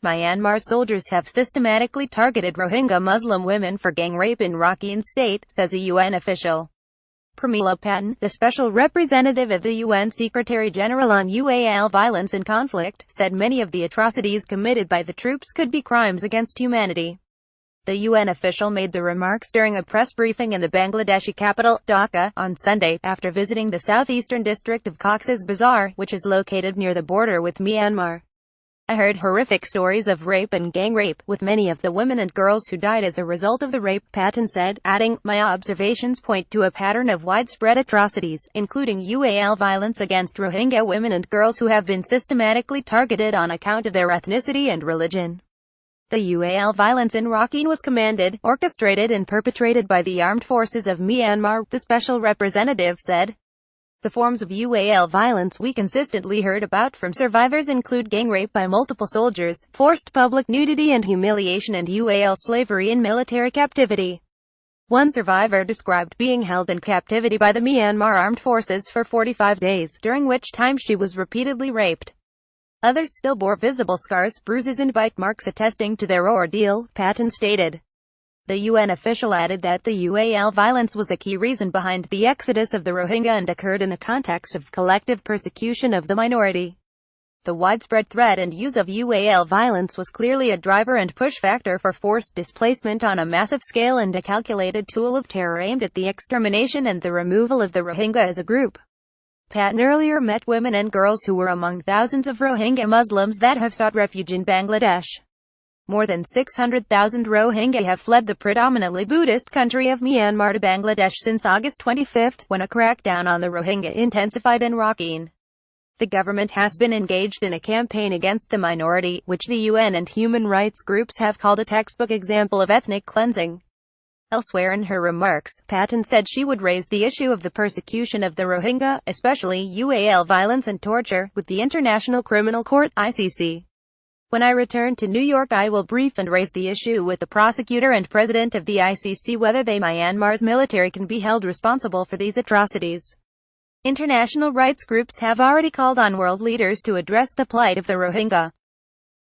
Myanmar's soldiers have systematically targeted Rohingya Muslim women for gang rape in Rakhine state, says a UN official. Pramila Patten, the special representative of the UN Secretary-General on UAL violence and conflict, said many of the atrocities committed by the troops could be crimes against humanity. The UN official made the remarks during a press briefing in the Bangladeshi capital, Dhaka, on Sunday, after visiting the southeastern district of Coxs Bazar, which is located near the border with Myanmar. I heard horrific stories of rape and gang rape, with many of the women and girls who died as a result of the rape, Patten said, adding, my observations point to a pattern of widespread atrocities, including UAL violence against Rohingya women and girls who have been systematically targeted on account of their ethnicity and religion. The UAL violence in Rakhine was commanded, orchestrated and perpetrated by the armed forces of Myanmar, the special representative said. The forms of UAL violence we consistently heard about from survivors include gang rape by multiple soldiers, forced public nudity and humiliation, and UAL slavery in military captivity. One survivor described being held in captivity by the Myanmar armed forces for 45 days, during which time she was repeatedly raped. Others still bore visible scars, bruises and bite marks attesting to their ordeal, Patten stated. The UN official added that the UAL violence was a key reason behind the exodus of the Rohingya and occurred in the context of collective persecution of the minority. The widespread threat and use of UAL violence was clearly a driver and push factor for forced displacement on a massive scale and a calculated tool of terror aimed at the extermination and the removal of the Rohingya as a group. Patten earlier met women and girls who were among thousands of Rohingya Muslims that have sought refuge in Bangladesh. More than 600,000 Rohingya have fled the predominantly Buddhist country of Myanmar to Bangladesh since August 25, when a crackdown on the Rohingya intensified in Rakhine. The government has been engaged in a campaign against the minority, which the UN and human rights groups have called a textbook example of ethnic cleansing. Elsewhere in her remarks, Patten said she would raise the issue of the persecution of the Rohingya, especially UAL violence and torture, with the International Criminal Court, ICC. When I return to New York, I will brief and raise the issue with the prosecutor and president of the ICC whether Myanmar's military can be held responsible for these atrocities. International rights groups have already called on world leaders to address the plight of the Rohingya.